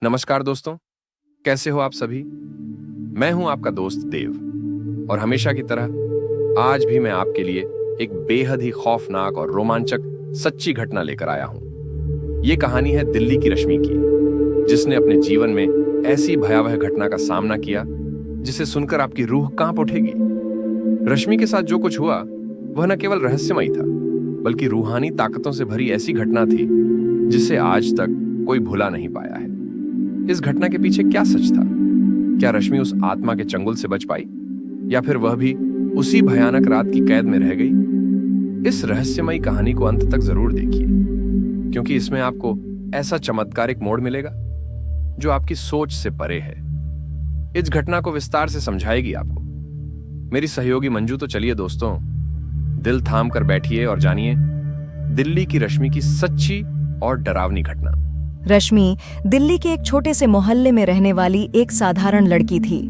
नमस्कार दोस्तों, कैसे हो आप सभी। मैं हूं आपका दोस्त देव और हमेशा की तरह आज भी मैं आपके लिए एक बेहद ही खौफनाक और रोमांचक सच्ची घटना लेकर आया हूं। ये कहानी है दिल्ली की रश्मि की, जिसने अपने जीवन में ऐसी भयावह घटना का सामना किया जिसे सुनकर आपकी रूह कांप उठेगी। रश्मि के साथ जो कुछ हुआ वह न केवल रहस्यमयी था, बल्कि रूहानी ताकतों से भरी ऐसी घटना थी जिसे आज तक कोई भुला नहीं पाया है। इस घटना के पीछे क्या सच था? क्या रश्मि उस आत्मा के चंगुल से बच पाई, या फिर वह भी उसी भयानक रात की कैद में रह गई? इस रहस्यमयी कहानी को अंत तक जरूर देखिए, क्योंकि इसमें आपको ऐसा चमत्कारिक मोड़ मिलेगा जो आपकी सोच से परे है। इस घटना को विस्तार से समझाएगी आपको मेरी सहयोगी मंजू। तो चलिए दोस्तों, दिल थाम कर बैठिए और जानिए दिल्ली की रश्मि की सच्ची और डरावनी घटना। रश्मि दिल्ली के एक छोटे से मोहल्ले में रहने वाली एक साधारण लड़की थी।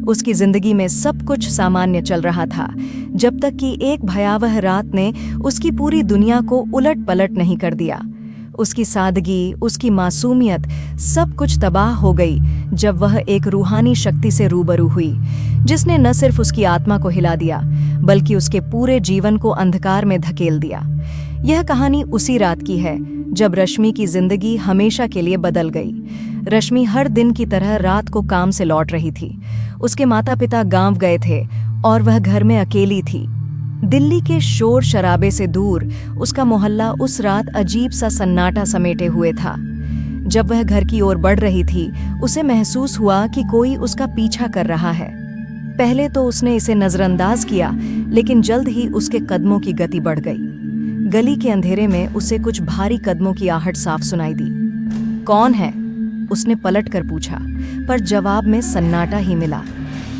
उसकी जिंदगी में सब कुछ सामान्य चल रहा था, जब तक कि एक भयावह रात ने उसकी पूरी दुनिया को उलट-पलट नहीं कर दिया। उसकी सादगी, उसकी मासूमियत, सब कुछ तबाह हो गई जब वह एक रूहानी शक्ति से रूबरू हुई, जिसने न सिर्फ उसकी आत्मा को हिला दिया, बल्कि उसके पूरे जीवन को अंधकार में धकेल दिया। यह कहानी उसी रात की है जब रश्मि की जिंदगी हमेशा के लिए बदल गई। रश्मि हर दिन की तरह रात को काम से लौट रही थी। उसके माता-पिता गांव गए थे और वह घर में अकेली थी। दिल्ली के शोर शराबे से दूर उसका मोहल्ला उस रात अजीब सा सन्नाटा समेटे हुए था। जब वह घर की ओर बढ़ रही थी, उसे महसूस हुआ कि कोई उसका पीछा कर रहा है। पहले तो उसने इसे नजरअंदाज किया, लेकिन जल्द ही उसके कदमों की गति बढ़ गई। गली के अंधेरे में उसे कुछ भारी कदमों की आहट साफ सुनाई दी। कौन है? उसने पलट कर पूछा, पर जवाब में सन्नाटा ही मिला।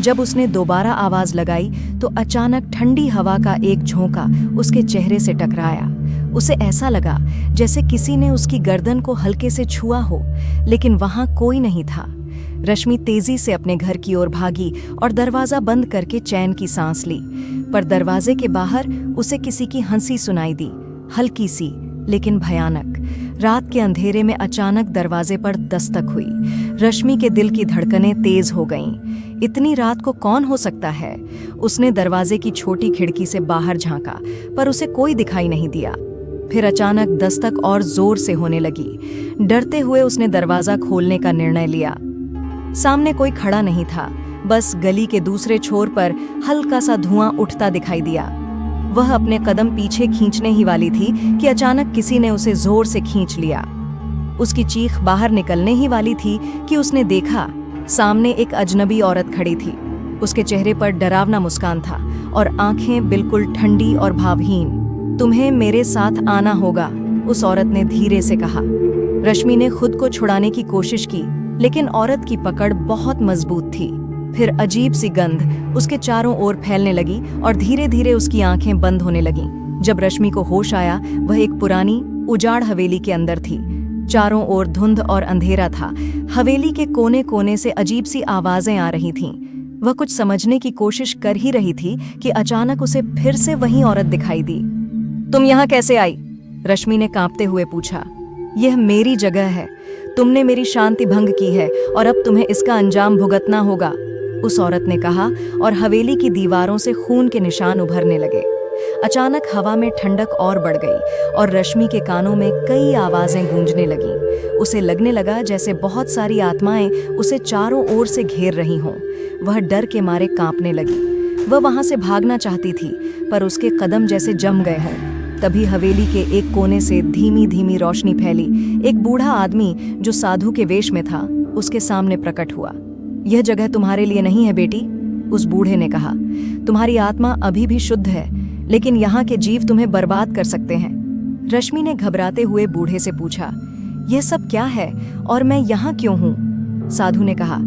जब उसने दोबारा आवाज लगाई तो अचानक ठंडी हवा का एक झोंका उसके चेहरे से टकराया। उसे ऐसा लगा जैसे किसी ने उसकी गर्दन को हल्के से छुआ हो, लेकिन वहां कोई नहीं था। रश्मि तेजी से अपने घर की ओर भागी और दरवाजा बंद करके चैन की सांस ली, पर दरवाजे के बाहर उसे किसी की हंसी सुनाई दी, हल्की सी लेकिन भयानक। रात के अंधेरे में अचानक दरवाजे पर दस्तक हुई। रश्मि के दिल की धड़कनें तेज हो गईं। इतनी रात को कौन हो सकता है? उसने दरवाजे की छोटी खिड़की से बाहर झांका, पर उसे कोई दिखाई नहीं दिया। फिर अचानक दस्तक और जोर से होने लगी। डरते हुए उसने दरवाजा खोलने का निर्णय लिया। सामने कोई खड़ा नहीं था, बस गली के दूसरे छोर पर हल्का सा धुआं उठता दिखाई दिया। वह अपने कदम पीछे खींचने ही वाली थी कि अचानक किसी ने उसे जोर से खींच लिया। उसकी चीख बाहर निकलने ही वाली थी कि उसने देखा, सामने एक अजनबी औरत खड़ी थी। उसके चेहरे पर डरावना मुस्कान था और आंखें बिल्कुल ठंडी और भावहीन। तुम्हें मेरे साथ आना होगा, उस औरत ने धीरे से कहा। रश्मि ने खुद को छुड़ाने की कोशिश की, लेकिन औरत की पकड़ बहुत मजबूत थी। फिर अजीब सी गंध उसके चारों ओर फैलने लगी और धीरे धीरे उसकी आंखें बंद होने लगीं। जब रश्मि को होश आया, वह एक पुरानी उजाड़ हवेली के अंदर थी। चारों ओर धुंध और अंधेरा था। हवेली के कोने कोने से अजीब सी आवाजें आ रही थीं। वह कुछ समझने की कोशिश कर ही रही थी कि अचानक उसे फिर से वही औरत दिखाई दी। तुम यहाँ कैसे आई? रश्मि ने कांपते हुए पूछा। यह मेरी जगह है, तुमने मेरी शांति भंग की है और अब तुम्हें इसका अंजाम भुगतना होगा, उस औरत ने कहा, और हवेली की दीवारों से खून के निशान उभरने लगे। अचानक हवा में ठंडक और बढ़ गई और रश्मि के कानों में कई आवाजें गूंजने लगीं। उसे लगने लगा जैसे बहुत सारी आत्माएं उसे चारों ओर से घेर रही हों। वह डर के मारे कांपने लगी। वह वहां से भागना चाहती थी, पर उसके कदम जैसे जम गए हों। तभी हवेली के एक कोने से धीमी धीमी रोशनी फैली। एक बूढ़ा आदमी जो साधु के वेश में था, उसके सामने प्रकट हुआ। यह जगह तुम्हारे लिए नहीं है बेटी, उस बूढ़े ने कहा। तुम्हारी आत्मा अभी भी शुद्ध है, लेकिन यहाँ के जीव तुम्हें बर्बाद कर सकते हैं। रश्मि ने घबराते हुए बूढ़े से पूछा, यह सब क्या है और मैं यहाँ क्यों हूँ? साधु ने कहा,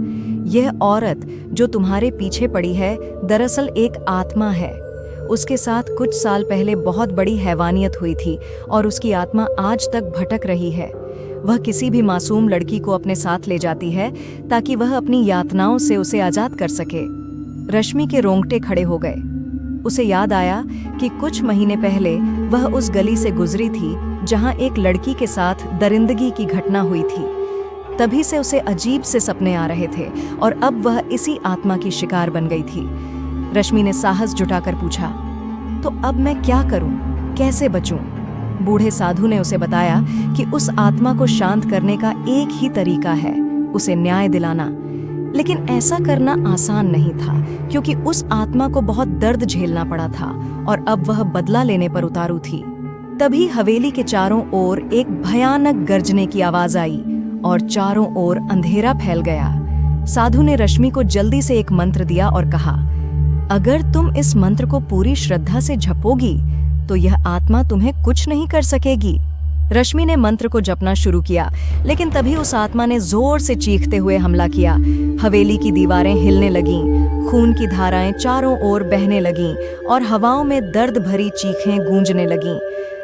यह औरत जो तुम्हारे पीछे पड़ी है, दरअसल एक आत्मा है। उसके साथ कुछ साल पहले बहुत बड़ी हैवानियत हुई थी और उसकी आत्मा आज तक भटक रही है। वह किसी भी मासूम लड़की को अपने साथ ले जाती है ताकि वह अपनी यातनाओं से उसे आजाद कर सके। रश्मि के रोंगटे खड़े हो गए। उसे याद आया कि कुछ महीने पहले वह उस गली से गुजरी थी जहां एक लड़की के साथ दरिंदगी की घटना हुई थी। तभी से उसे अजीब से सपने आ रहे थे और अब वह इसी आत्मा की शिकार बन गई थी। रश्मि ने साहस जुटाकर पूछा, तो अब मैं क्या करूं? कैसे बचूं? बूढ़े साधु ने उसे बताया कि उस आत्मा को शांत करने का एक ही तरीका है, उसे न्याय दिलाना। लेकिन ऐसा करना आसान नहीं था, क्योंकि उस आत्मा को बहुत दर्द झेलना पड़ा था और अब वह बदला लेने पर उतारू थी। तभी हवेली के चारों ओर एक भयानक गरजने की आवाज आई और चारों ओर अंधेरा फैल गया। साधु ने रश्मि को जल्दी से एक मंत्र दिया और कहा, अगर तुम इस मंत्र को पूरी श्रद्धा से जपोगी तो यह आत्मा तुम्हें कुछ नहीं कर सकेगी। रश्मि ने मंत्र को जपना शुरू किया, लेकिन तभी उस आत्मा ने जोर से चीखते हुए हमला किया। हवेली की दीवारें हिलने लगीं, खून की धाराएं चारों ओर बहने लगीं और हवाओं में दर्द भरी चीखें गूंजने लगीं।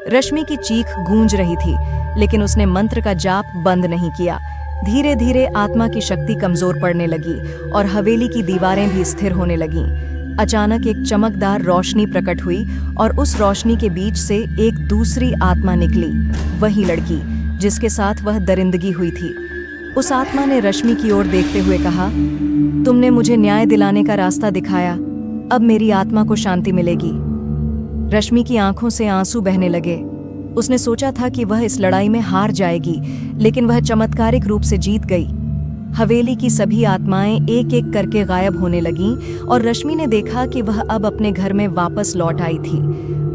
रश्मि की चीख गूंज रही थी, लेकिन उसने मंत्र का जाप बंद नहीं किया। धीरे धीरे आत्मा की शक्ति कमजोर पड़ने लगी और हवेली की दीवारें भी स्थिर होने लगीं। अचानक एक चमकदार रोशनी प्रकट हुई और उस रोशनी के बीच से एक दूसरी आत्मा निकली, वही लड़की जिसके साथ वह दरिंदगी हुई थी। उस आत्मा ने रश्मि की ओर देखते हुए कहा, तुमने मुझे न्याय दिलाने का रास्ता दिखाया, अब मेरी आत्मा को शांति मिलेगी। रश्मि की आंखों से आंसू बहने लगे। उसने सोचा था कि वह इस लड़ाई में हार जाएगी, लेकिन वह चमत्कारिक रूप से जीत गई। हवेली की सभी आत्माएं एक एक करके गायब होने लगीं और रश्मि ने देखा कि वह अब अपने घर में वापस लौट आई थी।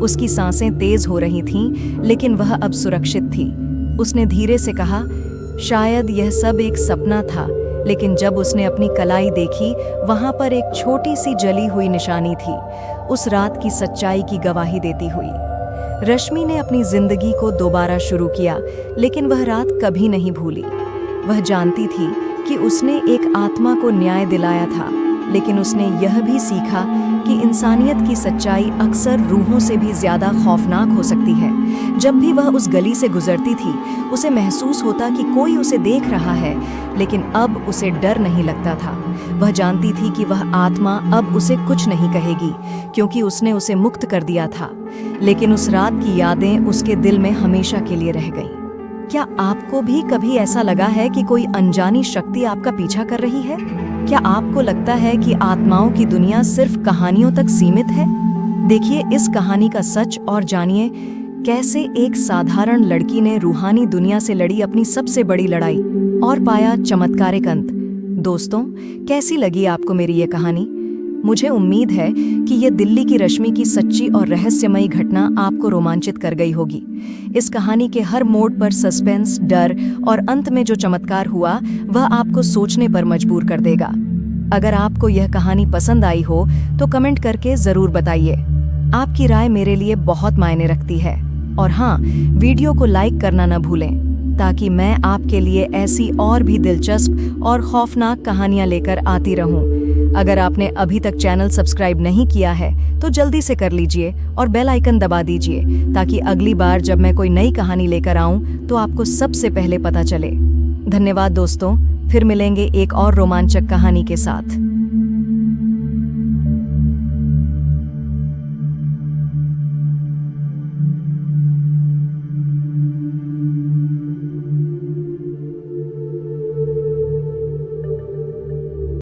उसकी सांसें तेज हो रही थीं, लेकिन वह अब सुरक्षित थी। उसने धीरे से कहा, शायद यह सब एक सपना था, लेकिन जब उसने अपनी कलाई देखी, वहां पर एक छोटी सी जली हुई निशानी थी, उस रात की सच्चाई की गवाही देती हुई। रश्मि ने अपनी जिंदगी को दोबारा शुरू किया, लेकिन वह रात कभी नहीं भूली। वह जानती थी कि उसने एक आत्मा को न्याय दिलाया था, लेकिन उसने यह भी सीखा कि इंसानियत की सच्चाई अक्सर रूहों से भी ज्यादा खौफनाक हो सकती है। जब भी वह उस गली से गुजरती थी, उसे महसूस होता कि कोई उसे देख रहा है, लेकिन अब उसे डर नहीं लगता था। वह जानती थी कि वह आत्मा अब उसे कुछ नहीं कहेगी, क्योंकि उसने उसे मुक्त कर दिया था। लेकिन उस रात की यादें उसके दिल में हमेशा के लिए रह गईं। क्या आपको भी कभी ऐसा लगा है कि कोई अनजानी शक्ति आपका पीछा कर रही है? क्या आपको लगता है कि आत्माओं की दुनिया सिर्फ कहानियों तक सीमित है? देखिए इस कहानी का सच और जानिए कैसे एक साधारण लड़की ने रूहानी दुनिया से लड़ी अपनी सबसे बड़ी लड़ाई और पाया चमत्कारिक अंत। दोस्तों, कैसी लगी आपको मेरी ये कहानी? मुझे उम्मीद है कि ये दिल्ली की रश्मि की सच्ची और रहस्यमयी घटना आपको रोमांचित कर गई होगी। इस कहानी के हर मोड़ पर सस्पेंस, डर और अंत में जो चमत्कार हुआ, वह आपको सोचने पर मजबूर कर देगा। अगर आपको यह कहानी पसंद आई हो तो कमेंट करके जरूर बताइए। आपकी राय मेरे लिए बहुत मायने रखती है। और हाँ, वीडियो को लाइक करना न भूलें, ताकि मैं आपके लिए ऐसी और भी दिलचस्प और खौफनाक कहानियां लेकर आती रहूं। अगर आपने अभी तक चैनल सब्सक्राइब नहीं किया है तो जल्दी से कर लीजिए और बेल आइकन दबा दीजिए, ताकि अगली बार जब मैं कोई नई कहानी लेकर आऊं तो आपको सबसे पहले पता चले। धन्यवाद दोस्तों, फिर मिलेंगे एक और रोमांचक कहानी के साथ।